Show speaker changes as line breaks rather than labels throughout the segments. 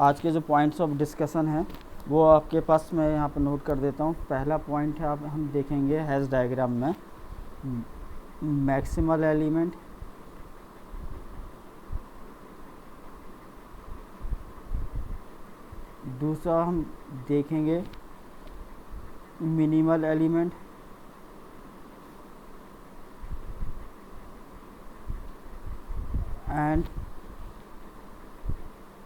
आज के जो पॉइंट्स ऑफ डिस्कशन हैं वो आपके पास मैं यहाँ पर नोट कर देता हूँ। पहला पॉइंट है, आप हम देखेंगे हैज़ डायग्राम में मैक्सिमल एलिमेंट, दूसरा हम देखेंगे minimal element, and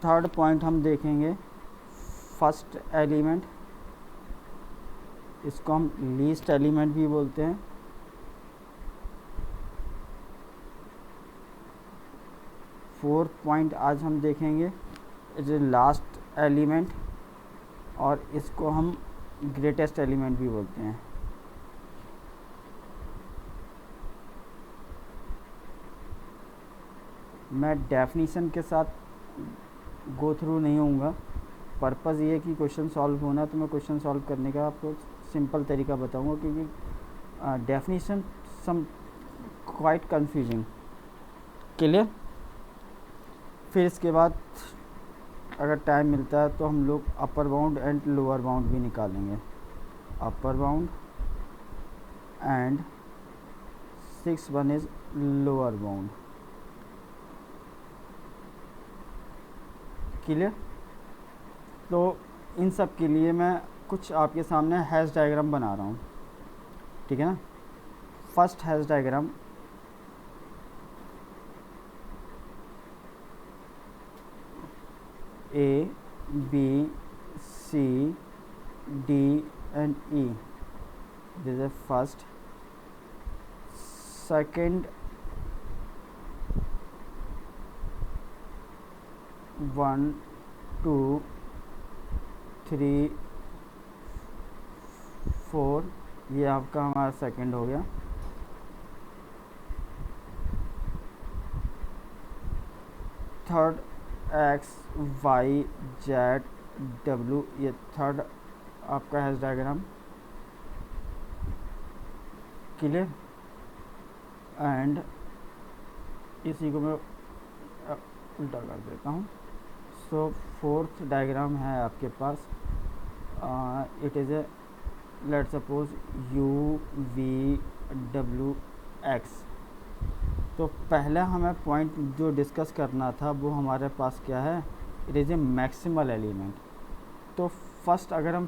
third point हम देखेंगे फर्स्ट एलिमेंट, इसको हम लीस्ट एलिमेंट भी बोलते हैं। फोर्थ पॉइंट आज हम देखेंगे इज लास्ट एलिमेंट, और इसको हम ग्रेटेस्ट एलिमेंट भी बोलते हैं। मैं डेफिनीशन के साथ गो थ्रू नहीं होऊंगा, पर्पज़ ये है कि क्वेश्चन सॉल्व होना, तो मैं क्वेश्चन सॉल्व करने का आपको सिंपल तरीका बताऊंगा, क्योंकि डेफिनीशन सम क्वाइट कंफ्यूजिंग। क्लियर? फिर इसके बाद अगर टाइम मिलता है तो हम लोग अपर बाउंड एंड लोअर बाउंड भी निकालेंगे। अपर bound and 6 one is lower bound. Clear? तो इन सब के लिए मैं कुछ आपके सामने हैश डायग्राम बना रहा हूँ, ठीक है ना। First hash diagram, A B C D and E, this is first. Second 1 2 3 4, ये आपका हमारा सेकंड हो गया। Third X Y Z W, ये थर्ड आपका हैश डायग्राम। क्लियर? एंड इसी को मैं उल्टा कर देता हूँ। सो फोर्थ डायग्राम है आपके पास, it is a let suppose U V W X. तो पहला हमें पॉइंट जो डिस्कस करना था वो हमारे पास क्या है, it is A maximal element. तो फर्स्ट अगर हम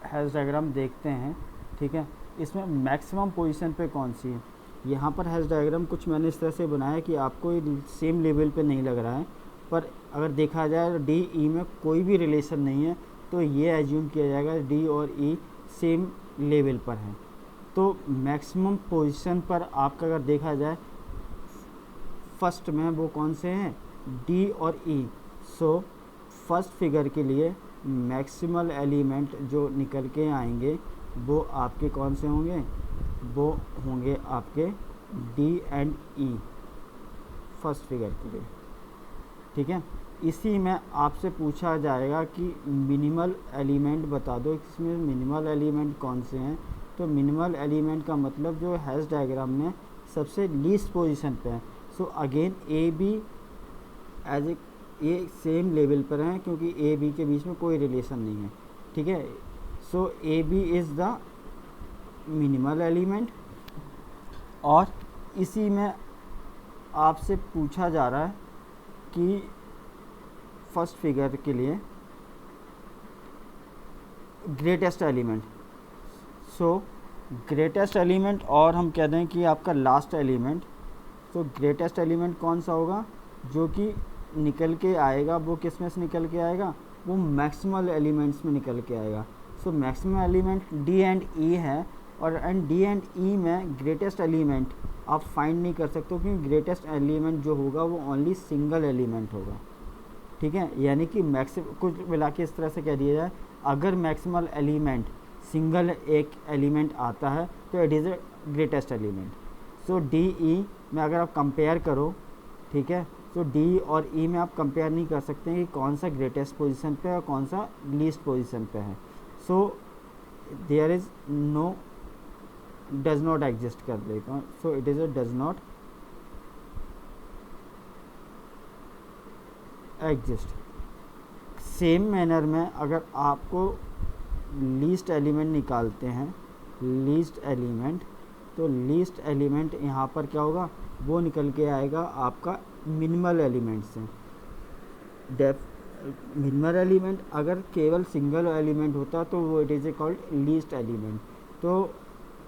हैश डायग्राम देखते हैं, ठीक है, इसमें मैक्सिमम पोजीशन पे कौन सी है। यहाँ पर हैश डायग्राम कुछ मैंने इस तरह से बनाया कि आपको ये सेम लेवल पे नहीं लग रहा है, पर अगर देखा जाए डी ई में कोई भी रिलेशन नहीं है, तो ये एज्यूम किया जाएगा डी और ई सेम लेवल पर हैं। तो मैक्सिमम पोजीशन पर आपका अगर देखा जाए फर्स्ट में वो कौन से हैं, डी और ई। सो फर्स्ट फिगर के लिए मैक्सिमल एलिमेंट जो निकल के आएंगे वो आपके कौन से होंगे, वो होंगे आपके D and E first figure के लिए, ठीक है। इसी में आपसे पूछा जाएगा कि मिनिमल एलिमेंट बता दो, इसमें मिनिमल एलिमेंट कौन से हैं। तो मिनिमल एलिमेंट का मतलब जो हैश डायग्राम में सबसे लीस्ट पोजीशन पे है। So again A B as a same level पर हैं, क्योंकि ए बी के बीच में कोई रिलेशन नहीं है, ठीक है। So A B is the minimal element, और इसी में आपसे पूछा जा रहा है कि फर्स्ट फिगर के लिए ग्रेटेस्ट एलिमेंट। सो ग्रेटेस्ट एलिमेंट, और हम कह दें कि आपका लास्ट एलिमेंट। तो ग्रेटेस्ट एलिमेंट कौन सा होगा, जो कि निकल के आएगा, वो किस में से निकल के आएगा, वो मैक्सिमल एलिमेंट्स में निकल के आएगा। So maximum element D and E है, और एंड डी एंड ई में ग्रेटेस्ट एलिमेंट आप फाइंड नहीं कर सकते, क्योंकि ग्रेटेस्ट एलिमेंट जो होगा वो ओनली सिंगल एलिमेंट होगा, ठीक है। यानी कि कुछ मिला के इस तरह से कह दिया जाए, अगर मैक्सिमल एलिमेंट सिंगल एक एलिमेंट आता है तो it is a greatest element. So D E में अगर आप कंपेयर करो, ठीक है, तो डी और ई में आप कंपेयर नहीं कर सकते कि कौन सा ग्रेटेस्ट पोजीशन पे है और कौन सा लीस्ट पोजीशन पे है। So there is no, does not exist कर देता हूँ। So it is a does not exist. Same manner में अगर आपको लीस्ट एलिमेंट निकालते हैं, लीस्ट एलिमेंट, तो लीस्ट एलिमेंट यहाँ पर क्या होगा, वो निकल के आएगा आपका मिनिमल एलिमेंट से। मिनिमल एलिमेंट अगर केवल सिंगल एलिमेंट होता तो वो it is a called least element. तो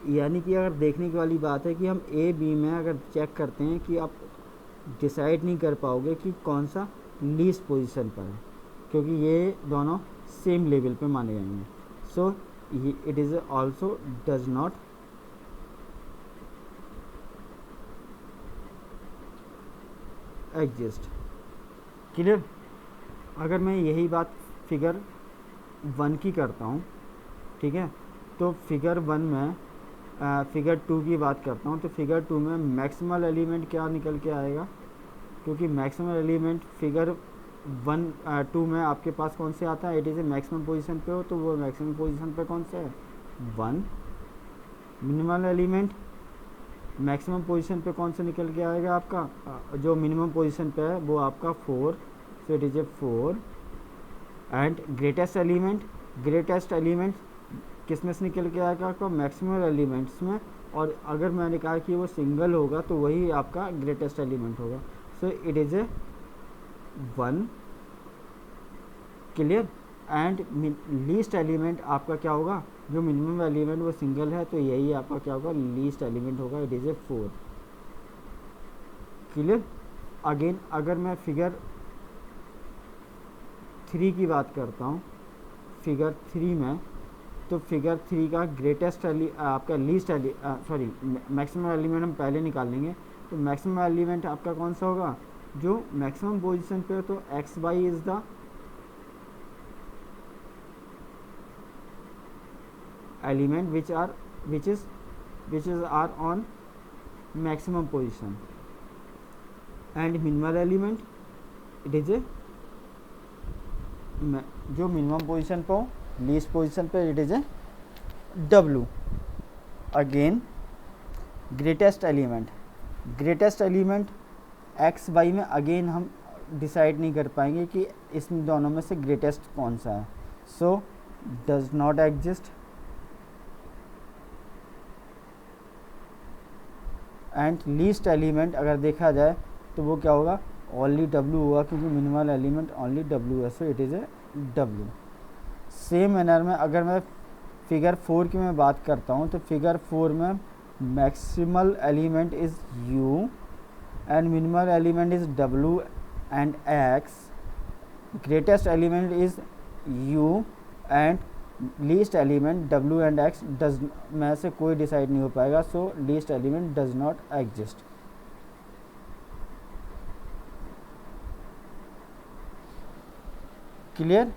यानी कि अगर देखने की वाली बात है कि हम ए बी में अगर चेक करते हैं कि आप डिसाइड नहीं कर पाओगे कि कौन सा लीस्ट पोजीशन पर है, क्योंकि ये दोनों सेम लेवल पे माने जाएंगे। सो it is also does not exist. Clear? अगर मैं यही बात फिगर 1 की करता हूँ, ठीक है, तो फिगर 1 में फिगर 2 की बात करता हूँ, तो फिगर 2 में मैक्सिमल एलिमेंट क्या निकल के आएगा, क्योंकि मैक्सिमल एलिमेंट फिगर 2 में आपके पास कौन से आता है, it is A maximum position पे हो, तो वो मैक्सिमम पोजीशन पे कौन सा है, 1। मिनिमल एलिमेंट मैक्सिमम पोजीशन पे कौन सा निकल के आएगा आपका, जो मिनिमम पोजीशन पे है वो आपका 4, सो it is A 4। And greatest element किस में से निकल के आएगा आपका, मैक्सिमम एलिमेंट्स में, और अगर मैंने कहा कि वो सिंगल होगा तो वही आपका ग्रेटेस्ट एलिमेंट होगा। सो it is A 1। Clear? And least element आपका क्या होगा, जो मिनिमम एलिमेंट वो सिंगल है, तो यही आपका क्या होगा, लीस्ट एलिमेंट होगा, it is A 4। Clear? Again अगर मैं फिगर 3 की बात करता हूँ, फिगर 3 में, तो फिगर 3 का ग्रेटेस्ट आपका मैक्सिमम एलिमेंट हम पहले निकाल लेंगे। तो मैक्सिमम एलिमेंट आपका कौन सा होगा, जो मैक्सिमम पोजीशन पे हो, तो X Y is the element which is are on maximum position. And minimal element it is a जो मिनिमम पोजीशन पे हो, लीस्ट पोजीशन पे, it is a W। Again greatest element X Y में अगेन हम डिसाइड नहीं कर पाएंगे कि इसमें दोनों में से ग्रेटेस्ट कौन सा है, so does not exist. And least element अगर देखा जाए तो वो क्या होगा, ओनली W होगा, क्योंकि मिनिमल एलिमेंट ओनली W है, so it is A W। Same manner में अगर मैं फिगर 4 की मैं बात करता हूँ, तो फिगर 4 में maximal element is U and minimal element is W and X, greatest element is U and least element W and X does में से कोई डिसाइड नहीं हो पाएगा, so least element does not exist. Clear?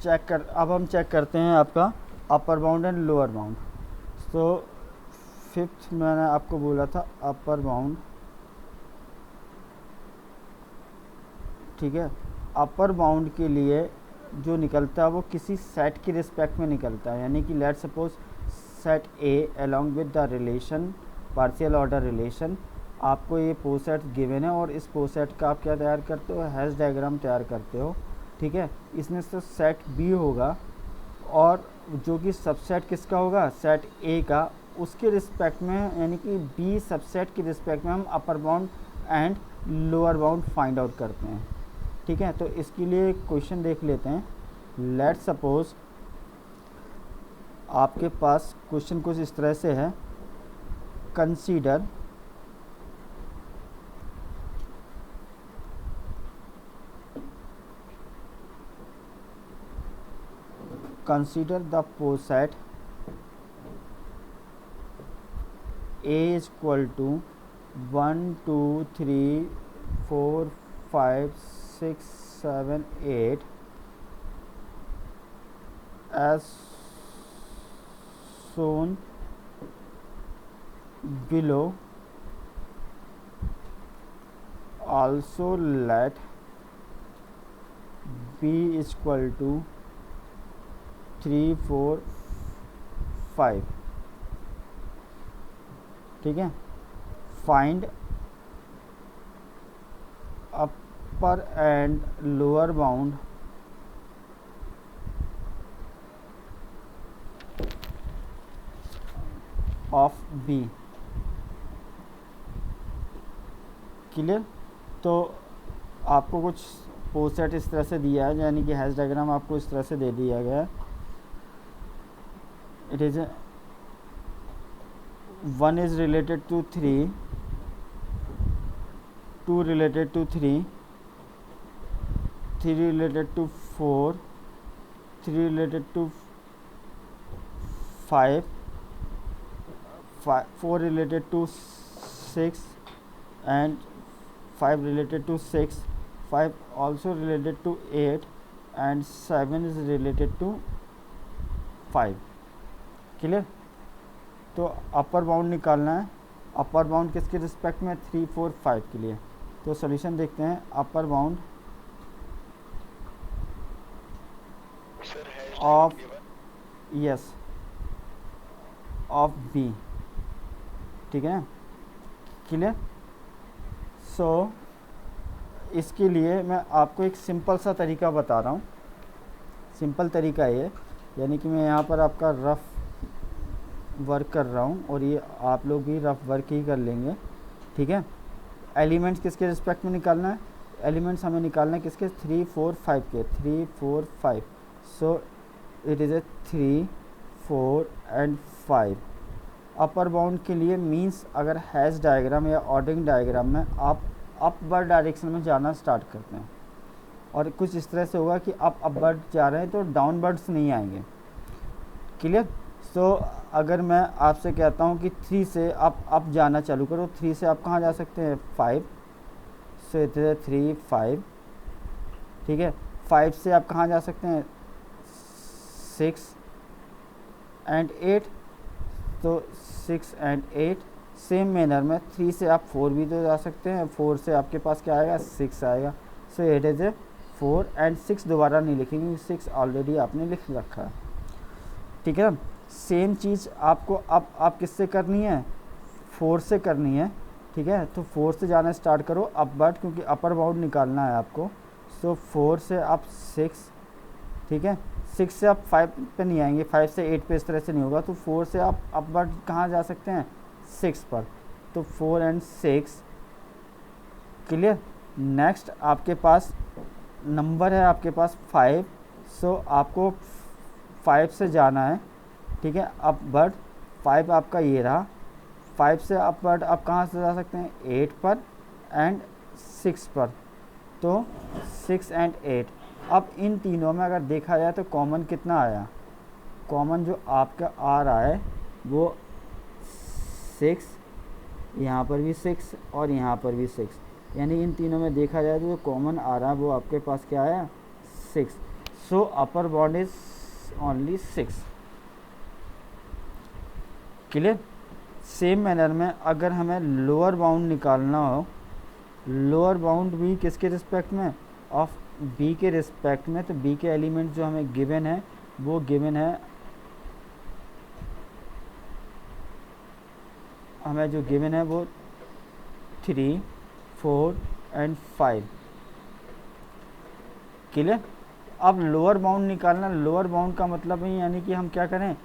अब हम चेक करते हैं आपका upper bound and lower bound. तो 5th मैंने आपको बोला था अपर बाउंड, ठीक है। अपर बाउंड के लिए जो निकलता है वो किसी सेट की रिस्पेक्ट में निकलता है, यानी कि let suppose set a along with the relation partial order relation, आपको ये पोसेट गिवन है और इस पोसेट का आप क्या तैयार करते हो, हैश डायग्राम तैयार करते हो, ठीक है। इसमें से सेट बी होगा और जो कि सबसेट किसका होगा, सेट ए का, उसके रिस्पेक्ट में, यानी कि बी सबसेट की रिस्पेक्ट में हम अपर bound and lower bound find out करते हैं, ठीक है। तो इसके लिए क्वेश्चन देख लेते हैं। लेट सपोज आपके पास क्वेश्चन कुछ इस तरह से है, consider the poset A is equal to 1 2 3 4 5 6 7 8 as shown below. Also let B is equal to 3 4 5, ठीक है। Find upper and lower bound of B. Clear? तो आपको कुछ पोस्टेट इस तरह से दिया है, यानी कि हैश डायग्राम आपको इस तरह से दे दिया गया है. It is 1 is related to 3, 2 related to 3, 3 related to 4, 3 related to 5, 4 related to 6, and 5 related to 6, 5 also related to 8, and 7 is related to 5. Clear? तो अपर बाउंड निकालना है. अपर बाउंड किसके रिस्पेक्ट में? 3, 4, 5 के लिए. तो सॉल्यूशन देखते हैं. Upper bound of yes of B. ठीक है, क्लियर? सो इसके लिए मैं आपको एक सिंपल सा तरीका बता रहा हूँ. सिंपल तरीका ये, यानी कि मैं यहाँ पर आपका रफ़ वर्क कर रहा हूँ और ये आप लोग भी रफ़ वर्क ही कर लेंगे. ठीक है, एलिमेंट्स किसके रिस्पेक्ट में निकालना है? एलिमेंट्स हमें निकालना है किसके? 3, 4, 5 के. 3, 4, 5. सो it is A 3, 4 and 5. Upper bound के लिए मींस अगर हैश डायग्राम या ऑर्डरिंग डायग्राम में आप अपवर्ड डायरेक्शन में जाना स्टार्ट करते हैं और कुछ इस तरह से होगा कि आप अपवर्ड जा रहे हैं तो डाउनवर्ड्स नहीं आएंगे. क्लियर? सो अगर मैं आपसे कहता हूँ कि 3 से आप अप जाना चालू करो, 3 से आप कहाँ जा सकते हैं? 5. सो इट इज़ 3, 5. ठीक है, 5 से आप कहाँ जा सकते हैं? 6 एंड 8. तो 6 एंड 8. सेम मैनर में 3 से आप 4 भी तो जा सकते हैं. 4 से आपके पास क्या आएगा? 6 आएगा. सो इट इज़ 4 एंड 6 दोबारा नहीं लिखेंगे, 6 ऑलरेडी आपने लिख रखा है. ठीक है, सेम चीज़ आपको अब आप किससे करनी है? 4 से करनी है. ठीक है, तो 4 से जाना स्टार्ट करो अपवर्ड, क्योंकि अपर बाउंड निकालना है आपको. सो 4 से आप 6. ठीक है, 6 से आप 5 पे नहीं आएंगे, 5 से 8 पे इस तरह से नहीं होगा. तो 4 से आप अपवर्ड कहाँ जा सकते हैं? 6 पर. तो 4 एंड 6. क्लियर? नेक्स्ट आपके पास नंबर है आपके पास 5. सो आपको 5 से जाना है. ठीक है, अपवर्ड. 5 आपका ये रहा. 5 से अपवर्ड आप कहाँ से जा सकते हैं? 8 पर एंड 6 पर. तो 6 एंड 8. अब इन तीनों में अगर देखा जाए तो कॉमन कितना आया? कॉमन जो आपका आ रहा है वो 6, यहाँ पर भी 6 और यहाँ पर भी 6. यानी इन तीनों में देखा जाए तो जो कॉमन आ रहा है वो आपके पास क्या आया? 6. So upper bound is only 6. Clear? Same manner में अगर हमें लोअर बाउंड निकालना हो, लोअर बाउंड भी किसके रिस्पेक्ट में? ऑफ बी के रिस्पेक्ट में. तो बी के एलिमेंट जो हमें गिवन है वो गिवन है, हमें जो गिवन है वो 3, 4 एंड 5. क्लियर? अब लोअर बाउंड निकालना. लोअर बाउंड का मतलब है यानी कि हम क्या करें?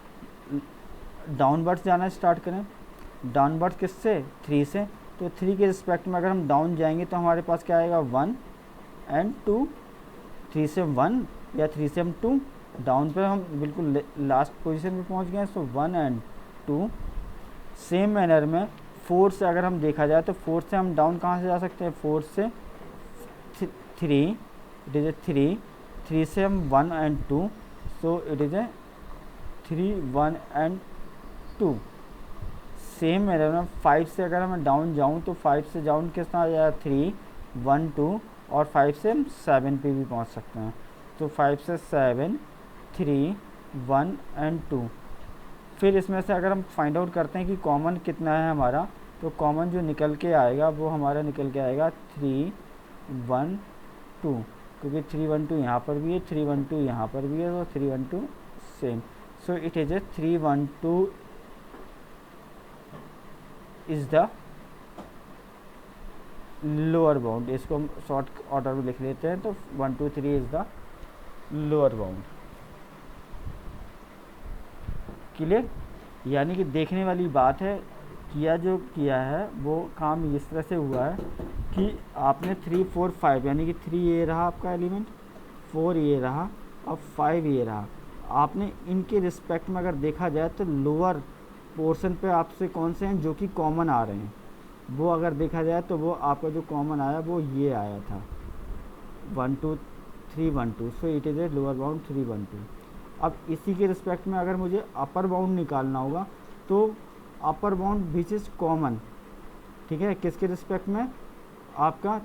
डाउनवर्ड्स जाना स्टार्ट करें. डाउनवर्ड्स किससे? 3 से. तो 3 के रिस्पेक्ट में अगर हम डाउन जाएंगे तो हमारे पास क्या आएगा? 1 एंड 2. 3 से 1 या 3 से हम 2. डाउन पे हम बिल्कुल लास्ट पोजीशन में पहुंच गए. सो 1 एंड 2. सेम मैनर में 4 से अगर हम देखा जाए तो 4 से हम डाउन कहाँ से जा सकते हैं? 4 से 3. It is 3. 3 से हम 1 and 2. So it is 3, 1 and 2. Same manner में 5 से अगर मैं डाउन जाऊँ तो 5 से डाउन किस तरह आ जाएगा? 3, 1, 2. और 5 से हम 7 पे भी पहुंच सकते हैं. तो 5 से 7, 3, 1 एंड 2. फिर इसमें से अगर हम फाइंड आउट करते हैं कि कॉमन कितना है हमारा, तो कॉमन जो निकल के आएगा वो हमारा निकल के आएगा 3, 1, 2. क्योंकि 3, 1, 2 यहाँ पर भी है, 3, 1, 2 यहाँ पर भी है. तो 3, 1, 2 same. So it is 3, 1, 2 is the lower bound, इसको हम शॉर्ट ऑर्डर में लिख लेते हैं, तो 1 2 3 is the lower bound. Clear? यानी कि देखने वाली बात है, किया जो किया है वो काम इस तरह से हुआ है कि आपने 3 4 5 यानी कि 3 ये रहा आपका एलिमेंट, 4 ये रहा और 5 ये रहा। आपने इनके रिस्पेक्ट में अगर देखा जाए तो लोअर पोर्शन पे आपसे कौन से हैं जो कि कॉमन आ रहे हैं, वो अगर देखा जाए तो वो आपका जो कॉमन आया वो ये आया था 1 2 3 1 2, सो it is a lower bound 3 1 2। अब इसी के रिस्पेक्ट में अगर मुझे अपर बाउंड निकालना होगा तो upper bound which is common, ठीक है, किसके रिस्पेक्ट में, आपका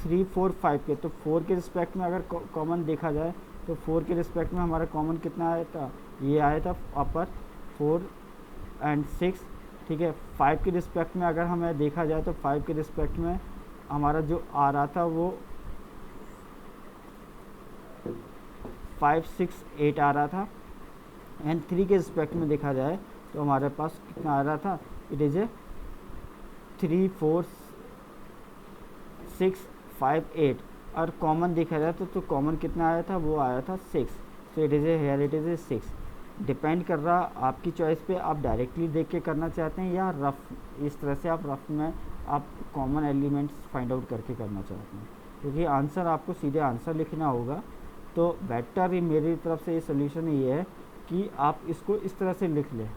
3 4 5 के, तो 4 के रिस्पेक्ट में अगर कॉमन देखा जाए तो 4 के रिस्पेक्ट में हमारा कॉमन कितना आया था, ये आया था अपर 4 एंड 6, ठीक है। 5 के रिस्पेक्ट में अगर हमें देखा जाए तो 5 के रिस्पेक्ट में हमारा जो आ रहा था वो 5 6 8 आ रहा था, एंड 3 के रिस्पेक्ट में देखा जाए तो हमारे पास कितना आ रहा था, इट इज़ ए 3 4 6 5 8, और कॉमन देखा जाए तो कॉमन कितना आया था, वो आया था 6, so it is a here it is a 6। Depend कर रहा आपकी चॉइस पे, आप डायरेक्टली देख के करना चाहते हैं या रफ इस तरह से आप रफ में आप कॉमन एलिमेंट्स फाइंड आउट करके करना चाहते हैं, क्योंकि आंसर आपको सीधे आंसर लिखना होगा। तो बेटर ही मेरी तरफ से ये सोल्यूशन ये है कि आप इसको इस तरह से लिख लें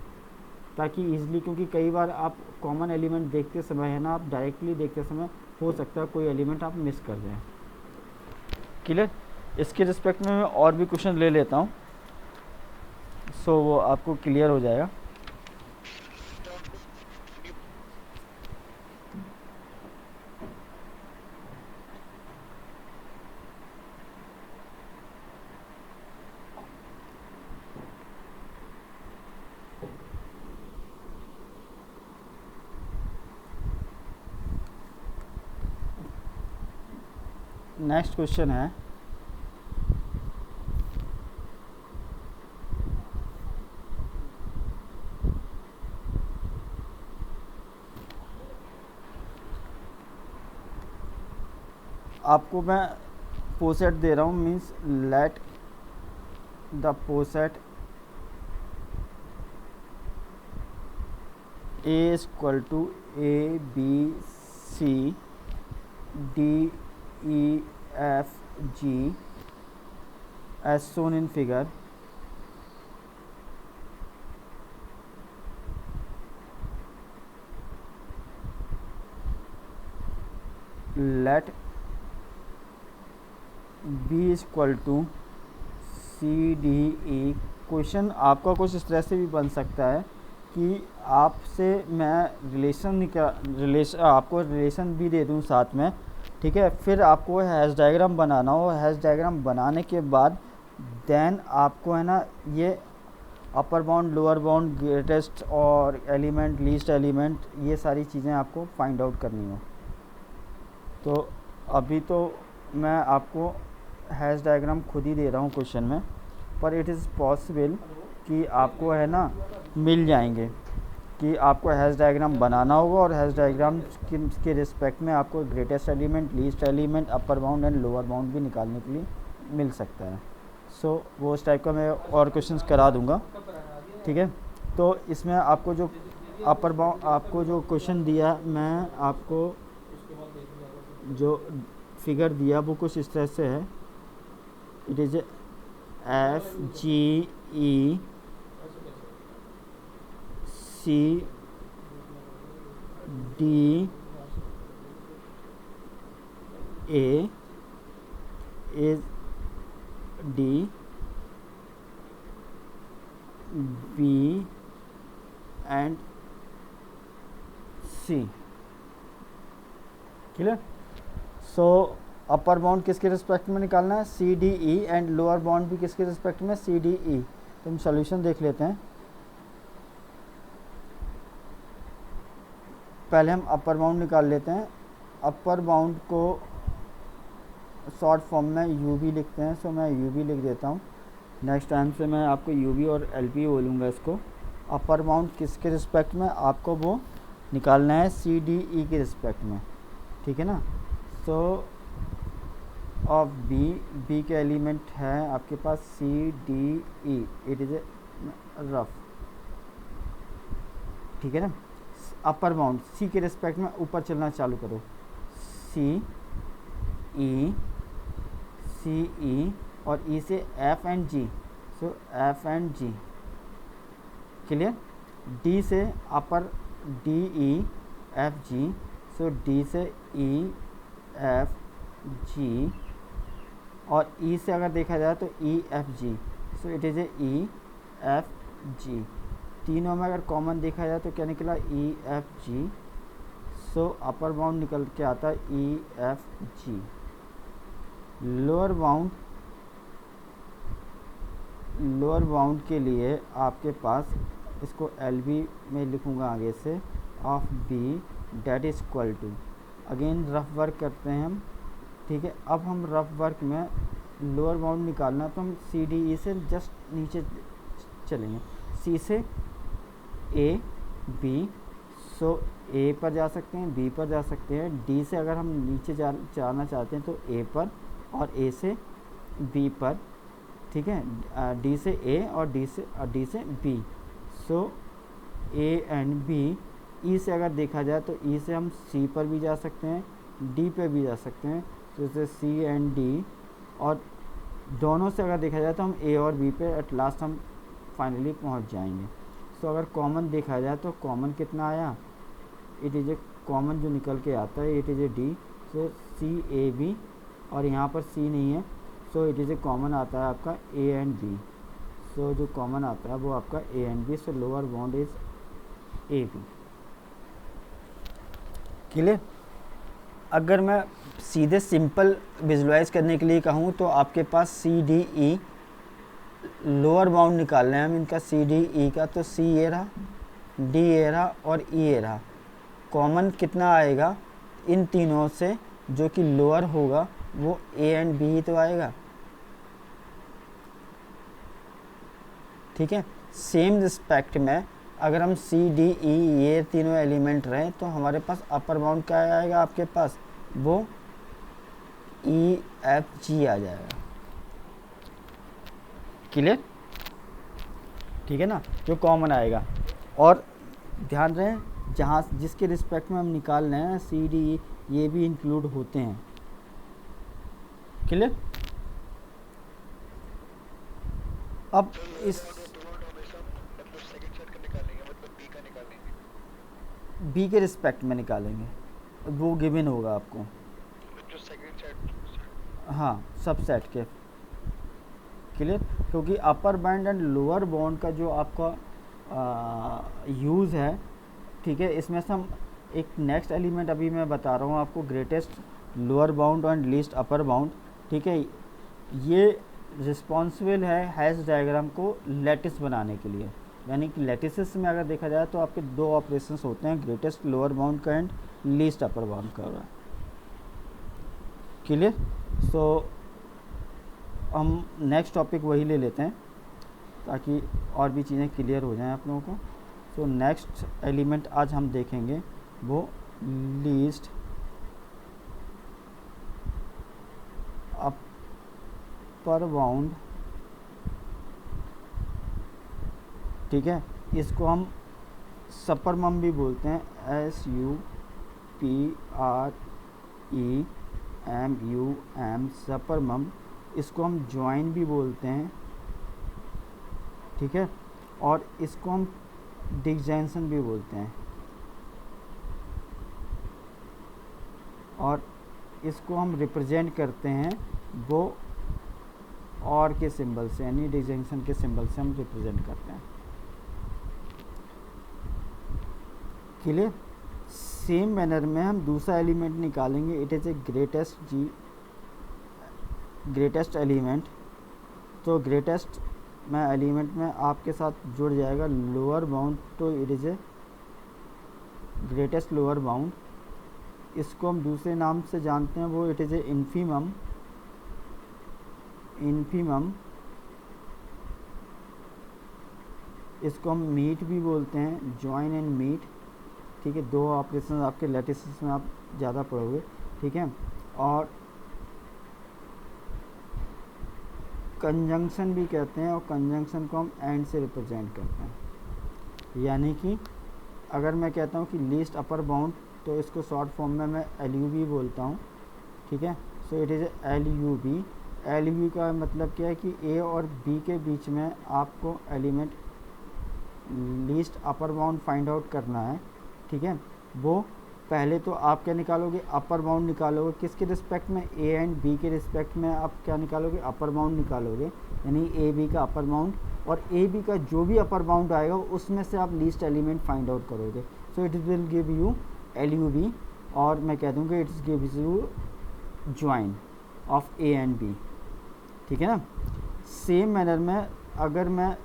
ताकि ईजिली, क्योंकि कई बार आप कॉमन एलिमेंट देखते समय है ना, आप डायरेक्टली देखते समय हो सकता है कोई एलिमेंट आप मिस कर जाएँ। क्लियर? इसके रिस्पेक्ट में मैं और भी क्वेश्चन ले लेता हूँ, सो वो आपको क्लियर हो जाएगा। नेक्स्ट क्वेश्चन है, आपको मैं पोसेट दे रहा हूँ, means let the poset A equal to A B C D E F G as shown in figure, let B equal to C D E. Question आपका कुछ इस तरह से भी बन सकता है कि आपसे मैं आपको रिलेशन भी दे दूं साथ में, ठीक है, फिर आपको हैश डायग्राम बनाना हो, हैश डायग्राम बनाने के बाद देन आपको है ना ये upper bound lower bound greatest और एलिमेंट लीस्ट एलिमेंट ये सारी चीज़ें आपको फाइंड आउट करनी हो। तो अभी तो मैं आपको हैश डायग्राम खुद ही दे रहा हूँ क्वेश्चन में, पर इट इज़ पॉसिबल कि आपको है ना मिल जाएंगे, कि आपको हैश डायग्राम बनाना होगा और हैश डायग्राम के रिस्पेक्ट में आपको greatest element least element upper bound and lower bound भी निकालने के लिए मिल सकता है। सो वो उस टाइप का मैं और क्वेश्चंस करा दूंगा, ठीक है। तो इसमें आपको जो अपर बाउंड आपको जो क्वेश्चन दिया, मैं आपको जो फिगर दिया वो कुछ इस तरह से है, it is F G E C D A is D B and C. Clear? So upper bound किसके रिस्पेक्ट में निकालना है, C D E, and lower bound भी किसके रिस्पेक्ट में, सी डी ई। तो हम सॉल्यूशन देख लेते हैं। पहले हम अपर बाउंड निकाल लेते हैं। अपर बाउंड को शॉर्ट फॉर्म में यू बी लिखते हैं, सो मैं यू बी लिख देता हूँ। नेक्स्ट टाइम से मैं आपको यू बी और एल पी बोलूँगा इसको। अपर बाउंड किसके रिस्पेक्ट में आपको वो निकालना है, सी डी ई के रिस्पेक्ट में, ठीक है ना। सो ऑफ बी के एलिमेंट है आपके पास C D E, it is a rough, ठीक है ना। अपर बाउंड सी के रिस्पेक्ट में ऊपर चलना चालू करो, सी ई और ई से F and G, so F and G, clear. D से upper D E F G, so D से ई एफ जी, और ई से अगर देखा जाए तो ई F G, so it is A E F जी। तीनों में अगर कॉमन देखा जाए तो क्या निकला, ई एफ जी, सो अपर बाउंड निकल के आता है ई एफ जी। लोअर बाउंड के लिए आपके पास, इसको एल बी में लिखूँगा आगे से, of B date is equal to, again rough work करते हैं हम, ठीक है। अब हम रफ वर्क में लोअर बाउंड निकालना, तो हम सी डी ई से जस्ट नीचे चलेंगे, सी से ए बी, सो ए पर जा सकते हैं, बी पर जा सकते हैं, डी से अगर हम नीचे जाना चाहते हैं तो ए पर, और ए से बी पर, ठीक है। डी से ए और डी से B, so A and B. E से अगर देखा जाए तो ई से हम सी पर भी जा सकते हैं, डी पे भी जा सकते हैं, तो इसे सी एंड डी, और दोनों से अगर देखा जाए तो हम ए और बी पे एट लास्ट हम फाइनली पहुंच जाएंगे। सो अगर कॉमन देखा जाए तो कॉमन कितना आया, इट इज़ ए कॉमन जो निकल के आता है, it is a D, so C A B, और यहाँ पर सी नहीं है, so it is a common आता है आपका ए एंड बी, सो जो कॉमन आता है वो आपका A and B, so lower bound is A B, clear. अगर मैं सीधे सिंपल विजुलाइज करने के लिए कहूँ तो आपके पास C D E lower bound निकालना है हम इनका, सी डी ई का, तो सी ये रहा, डी ये रहा और ई ये रहा। कॉमन कितना आएगा इन तीनों से, जो कि लोअर होगा वो ए एंड बी ही तो आएगा, ठीक है। सेम रिस्पेक्ट में अगर हम सी डी ई ये तीनों एलिमेंट रहे तो हमारे पास अपर बाउंड क्या आएगा आपके पास, वो ई एफ जी आ जाएगा, क्लियर, ठीक है ना, जो कॉमन आएगा। और ध्यान रहे जहाँ जिसके रिस्पेक्ट में हम निकाल रहे हैं सी डी ई, ये भी इंक्लूड होते हैं, क्लियर। अब इस बी के रिस्पेक्ट में निकालेंगे, वो गिवन होगा आपको, हाँ सबसेट के, क्लियर। क्योंकि अपर बाउंड एंड लोअर बाउंड का जो आपका यूज़ है, ठीक है, इसमें से हम एक नेक्स्ट एलिमेंट अभी मैं बता रहा हूँ आपको, greatest lower bound and least upper bound, ठीक है। ये रिस्पॉन्सिबल है हैश डायग्राम को लैटिस बनाने के लिए, यानी कि लैटिसेस में अगर देखा जाए तो आपके दो ऑपरेशंस होते हैं, ग्रेटेस्ट लोअर बाउंड का एंड लीस्ट अपर बाउंड का, क्लियर। सो हम नेक्स्ट टॉपिक वही ले लेते हैं ताकि और भी चीज़ें क्लियर हो जाएं आप लोगों को। सो नेक्स्ट एलिमेंट आज हम देखेंगे वो लीस्ट अपर बाउंड, ठीक है। इसको हम सपरमम भी बोलते हैं, SUPREMUM, सपरमम। इसको हम जॉइन भी बोलते हैं, ठीक है, और इसको हम डिसजंक्शन भी बोलते हैं, और इसको हम रिप्रेजेंट करते हैं वो और के सिंबल से, यानी डिसजंक्शन के सिंबल से हम रिप्रेजेंट करते हैं, क्लियर। सेम मैनर में हम दूसरा एलिमेंट निकालेंगे, it is a greatest element. तो ग्रेटेस्ट में एलिमेंट में आपके साथ जुड़ जाएगा लोअर बाउंड, तो it is a greatest lower bound. इसको हम दूसरे नाम से जानते हैं, वो इट इज़ ए इन्फीमम। इसको हम मीट भी बोलते हैं, जॉइन एंड मीट, ठीक है। दो ऑपरेशन आपके लैटिसेस में आप ज़्यादा पढ़ोगे, ठीक है। और कंजंक्शन भी कहते हैं, और कंजंक्शन को हम एंड से रिप्रेजेंट करते हैं। यानी कि अगर मैं कहता हूँ कि लीस्ट अपर बाउंड, तो इसको शॉर्ट फॉर्म में मैं LUB बोलता हूँ, ठीक है। So it is LUB। LUB का मतलब क्या है कि A और B के बीच में आपको element least upper bound find out करना है, ठीक है। वो पहले तो आप क्या निकालोगे, अपर बाउंड निकालोगे। किसके रिस्पेक्ट में, A एंड B के रिस्पेक्ट में आप क्या निकालोगे, अपर बाउंड निकालोगे, यानी AB का अपर बाउंड, और AB का जो भी अपर बाउंड आएगा उसमें से आप लीस्ट एलिमेंट फाइंड आउट करोगे। So it will give you LUB, और मैं कह दूँगा it's gives you join of A and B, ठीक है ना। सेम मैनर में अगर मैं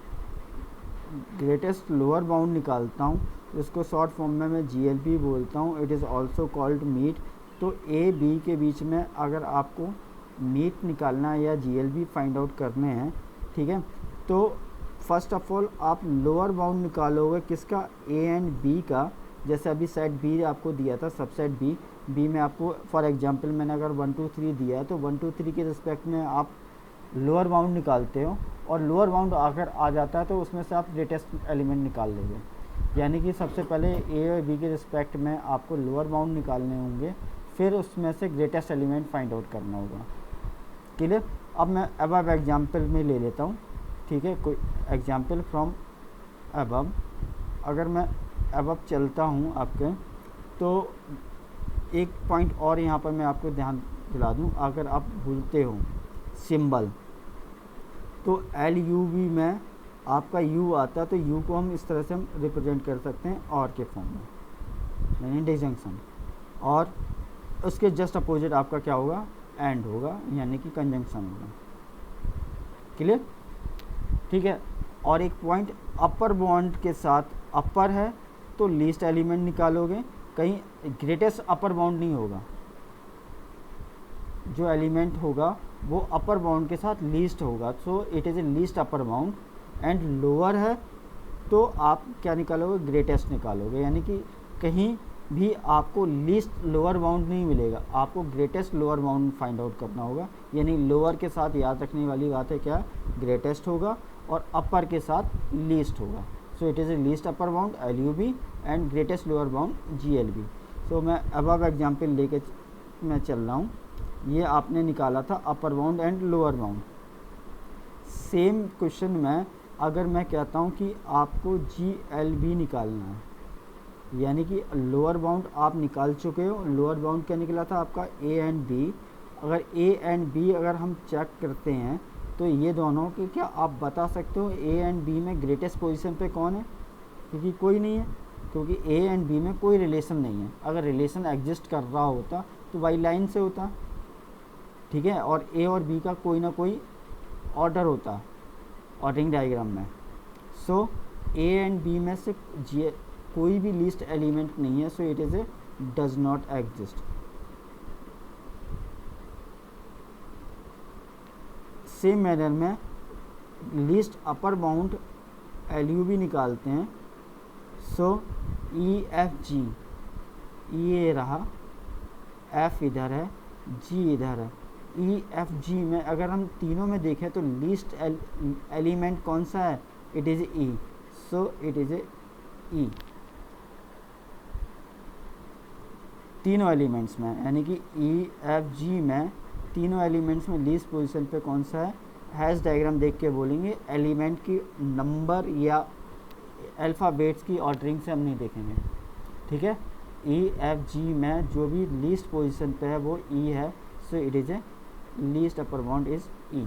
ग्रेटेस्ट लोअर बाउंड निकालता हूँ, तो इसको शॉर्ट फॉर्म में मैं GLB बोलता हूँ। It is also called meet. तो A B के बीच में अगर आपको मीट निकालना है या GLB फाइंड आउट करने हैं, ठीक है, तो फर्स्ट ऑफ ऑल आप लोअर बाउंड निकालोगे किसका, A एंड B का। जैसे अभी सेट B आपको दिया था, सबसेट B में आपको फॉर एग्जांपल मैंने अगर 1 2 3 दिया है, तो 1 2 3 के रिस्पेक्ट में आप लोअर बाउंड निकालते हो, और लोअर बाउंड अगर आ जाता है तो उसमें से आप ग्रेटेस्ट एलिमेंट निकाल लोगे। यानी कि सबसे पहले A और B के रिस्पेक्ट में आपको लोअर बाउंड निकालने होंगे, फिर उसमें से ग्रेटेस्ट एलिमेंट फाइंड आउट करना होगा। क्लियर। अब मैं अबव एग्जांपल में ले लेता हूँ, ठीक है, कोई एग्जांपल फ्रॉम अबव। अगर मैं अबव चलता हूँ आपके, तो एक पॉइंट और यहाँ पर मैं आपको ध्यान दिला दूँ, अगर आप भूलते हो सिंबल, तो LUB में आपका U आता है, तो U को हम इस तरह से हम रिप्रेजेंट कर सकते हैं और के फॉर्म में, यानी डिजंक्शन। और उसके जस्ट अपोजिट आपका क्या होगा, एंड होगा, यानी कि कंजंक्शन होगा। क्लियर, ठीक है। और एक पॉइंट अपर बाउंड के साथ, अपर है तो लीस्ट एलिमेंट निकालोगे, कहीं ग्रेटेस्ट अपर बाउंड नहीं होगा, जो एलिमेंट होगा वो अपर बाउंड के साथ लीस्ट होगा। सो it is A least upper bound. And lower है तो आप क्या निकालोगे, ग्रेटेस्ट निकालोगे, यानी कि कहीं भी आपको लीस्ट लोअर बाउंड नहीं मिलेगा, आपको greatest lower bound find out करना होगा। यानी लोअर के साथ याद रखने वाली बात है क्या, ग्रेटेस्ट होगा, और अपर के साथ लीस्ट होगा। सो it is A least upper bound LUB and greatest lower bound GLB। सो मैं अबव एग्जाम्पल लेके मैं चल रहा हूँ। ये आपने निकाला था अपर bound and lower bound. Same question में अगर मैं कहता हूँ कि आपको GLB निकालना है, यानी कि लोअर बाउंड आप निकाल चुके हो। लोअर बाउंड क्या निकला था आपका, A एंड B। अगर A एंड B अगर हम चेक करते हैं, तो ये दोनों के क्या आप बता सकते हो A एंड B में ग्रेटेस्ट पोजीशन पे कौन है, क्योंकि कोई नहीं है, क्योंकि A एंड B में कोई रिलेशन नहीं है। अगर रिलेशन एग्जिस्ट कर रहा होता तो वाई लाइन से होता, ठीक है, और A और B का कोई ना कोई ऑर्डर होता ऑर्डरिंग डायग्राम में। सो A एंड B में से कोई भी लीस्ट एलिमेंट नहीं है, so it is A does not exist. Same manner में लीस्ट अपर बाउंड LUB निकालते हैं। सो EFG, ये रहा, F इधर है, G इधर है। EFG में अगर हम तीनों में देखें तो लीस्ट एलिमेंट कौन सा है, it is E। So it is A E तीनों एलिमेंट्स में, यानी कि EFG में तीनों एलिमेंट्स में लीस्ट पोजीशन पे कौन सा है। हैश डायग्राम देख के बोलेंगे, एलिमेंट की नंबर या अल्फ़ाबेट्स की ऑर्डरिंग से हम नहीं देखेंगे, ठीक है। EFG में जो भी लीस्ट पोजीशन पे है वो E है, so it is A least upper bound is E।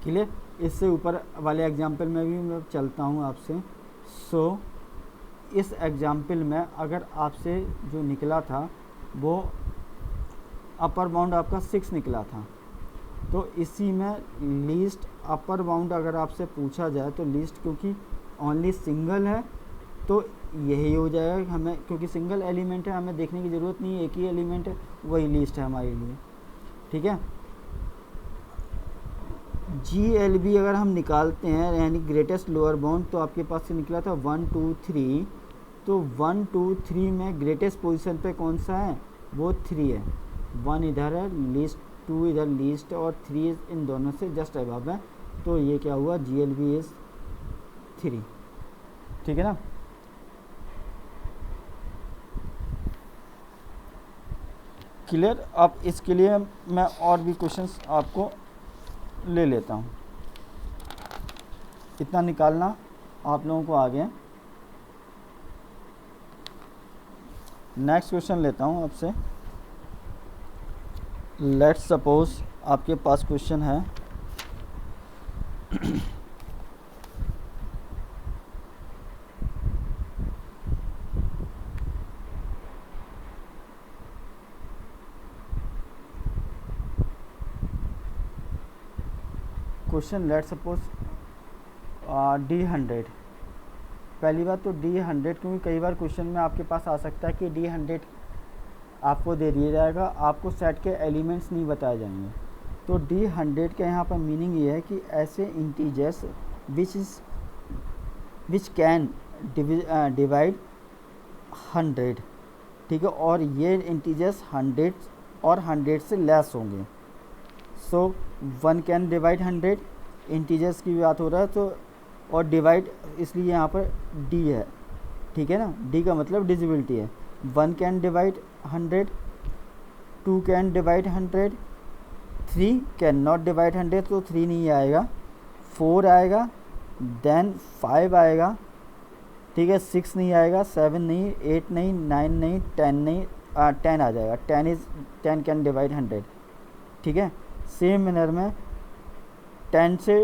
Clear. इससे ऊपर वाले एग्जाम्पल में भी मैं चलता हूँ आपसे। सो इस एग्जाम्पल में अगर आपसे जो निकला था वो अपर बाउंड आपका 6 निकला था, तो इसी में लीस्ट अपर बाउंड अगर आपसे पूछा जाए तो लीस्ट, क्योंकि ओनली सिंगल है तो यही हो जाएगा हमें, क्योंकि सिंगल एलिमेंट है, हमें देखने की ज़रूरत नहीं है, एक ही एलिमेंट है, वही लीस्ट है हमारे लिए, ठीक है। GLB अगर हम निकालते हैं, यानी ग्रेटेस्ट लोअर बाउंड, तो आपके पास से निकला था 1 2 3। तो 1 2 3 में ग्रेटेस्ट पोजीशन पे कौन सा है, वो 3 है, 1 इधर है, लीस्ट 2 इधर लीस्ट, और 3 इन दोनों से जस्ट अबव है, तो ये क्या हुआ, GLB इज़ 3। ठीक है ना। क्लियर। अब इसके लिए मैं और भी क्वेश्चंस आपको ले लेता हूँ, इतना निकालना आप लोगों को आ गया। नेक्स्ट क्वेश्चन लेता हूँ आपसे। लेट्स सपोज आपके पास क्वेश्चन है क्वेश्चन लेट्स सपोज D100। पहली बात तो D100, क्योंकि कई बार क्वेश्चन में आपके पास आ सकता है कि D100 आपको दे दिया जाएगा, आपको सेट के एलिमेंट्स नहीं बताए जाएंगे। तो D100 का यहाँ पर मीनिंग ये है कि ऐसे इंटीजर्स विच कैन डिवाइड 100। ठीक है, और ये इंटीजर्स 100 और 100 से लेस होंगे। सो 1 कैन डिवाइड 100, इंटीजर्स की बात हो रहा है, तो और डिवाइड इसलिए यहाँ पर D है। ठीक है ना, D का मतलब डिजिबिलिटी है। 1 can divide 100, 2 can divide 100, 3 can not divide 100, तो 3 नहीं आएगा, 4 आएगा, देन 5 आएगा। ठीक है, 6 नहीं आएगा, 7 नहीं, 8 नहीं, 9 नहीं, 10 नहीं, 10 आ जाएगा। 10 कैन डिवाइड 100। ठीक है, सेम मैनर में 10 से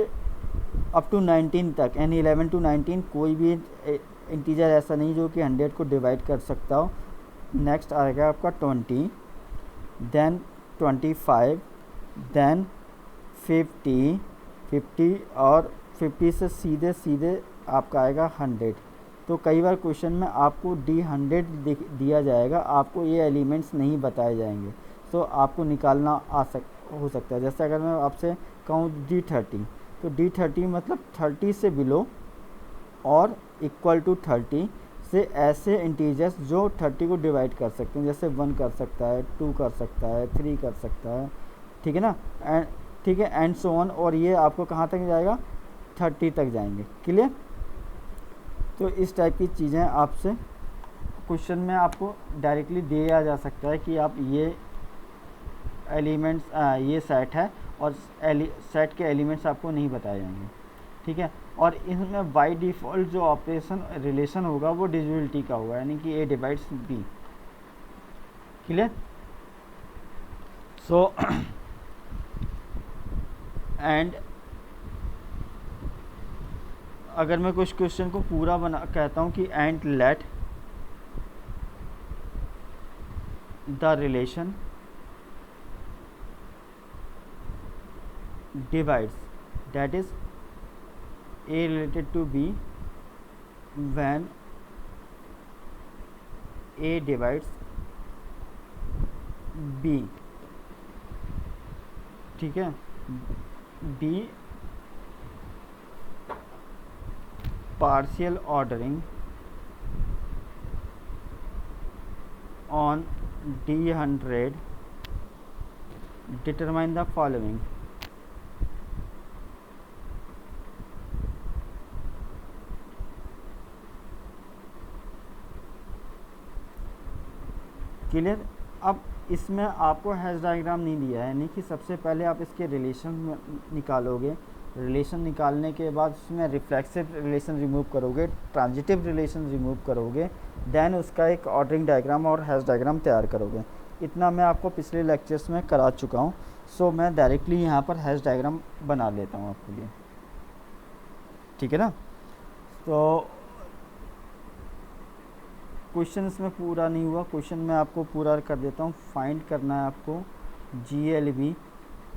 अप टू 19 तक, यानी 11 टू 19 कोई भी इंटीजर ऐसा नहीं जो कि 100 को डिवाइड कर सकता हो। नेक्स्ट आएगा आपका 20, देन 25, देन 50 और 50 से सीधे सीधे आपका आएगा 100। तो कई बार क्वेश्चन में आपको D100 दिया जाएगा, आपको ये एलिमेंट्स नहीं बताए जाएंगे, तो आपको निकालना हो सकता है। जैसे अगर मैं आपसे कहूँ D30, तो D30 मतलब 30 से बिलो और इक्वल टू 30 से ऐसे इंटीजर्स जो 30 को डिवाइड कर सकते हैं, जैसे 1 कर सकता है, 2 कर सकता है, 3 कर सकता है। ठीक है ना, एंड ठीक है, एंड सो ऑन, और ये आपको कहाँ तक जाएगा, 30 तक जाएंगे। क्लियर। तो इस टाइप की चीज़ें आपसे क्वेश्चन में आपको डायरेक्टली दिया जा सकता है कि आप ये एलिमेंट्स, ये सेट है और सेट के एलिमेंट्स आपको नहीं बताए जाएंगे। ठीक है, और इसमें बाय डिफ़ॉल्ट जो ऑपरेशन रिलेशन होगा वो डिविजिबिलिटी का होगा, यानी कि A divides B। Clear. So and अगर मैं कुछ क्वेश्चन को पूरा बना कहता हूँ कि and let the relation divides, that is A related to B when A divides B। ठीक है, B partial ordering on D100 determine the following। Clear. अब इसमें आपको हैश डायग्राम नहीं दिया है, यानी कि सबसे पहले आप इसके रिलेशन निकालोगे, रिलेशन निकालने के बाद उसमें रिफ्लेक्सिव रिलेशन रिमूव करोगे, ट्रांजिटिव रिलेशन रिमूव करोगे, देन उसका एक ऑर्डरिंग डायग्राम और हैश डायग्राम तैयार करोगे। इतना मैं आपको पिछले लेक्चर्स में करा चुका हूँ। सो मैं डायरेक्टली यहाँ पर हैश डायग्राम बना लेता हूँ आपके लिए। ठीक है ना। तो क्वेश्चन इसमें पूरा नहीं हुआ, क्वेश्चन मैं आपको पूरा कर देता हूँ। फाइंड करना है आपको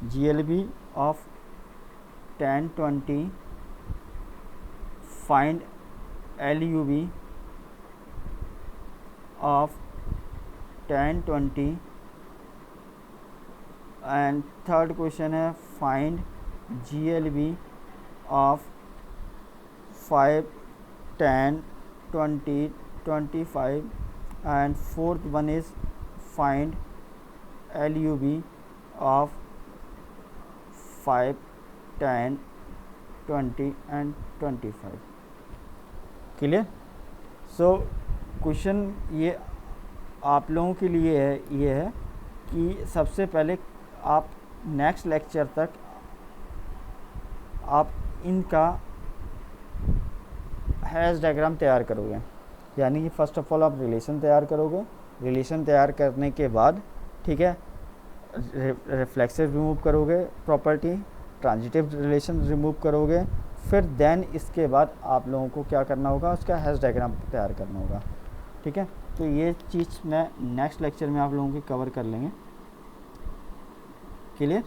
GLB of 1020, find LUB of 1020, and third question है find GLB of 5, 10, 20, 25, and fourth one is find LUB of 5, 10, 20 and 25. Clear? So question ये आप लोगों के लिए है, ये है कि सबसे पहले आप नेक्स्ट लेक्चर तक आप इनका हैश डायग्राम तैयार करोगे, यानी कि फर्स्ट ऑफ ऑल आप रिलेशन तैयार करोगे। रिलेशन तैयार करने के बाद, ठीक है, रिफ्लेक्सिव रिमूव करोगे, प्रॉपर्टी ट्रांजिटिव रिलेशन रिमूव करोगे, फिर देन इसके बाद आप लोगों को क्या करना होगा, उसका हैश डायग्राम तैयार करना होगा। ठीक है, तो ये चीज़ मैं नेक्स्ट लेक्चर में आप लोगों की कवर कर लेंगे। क्लियर?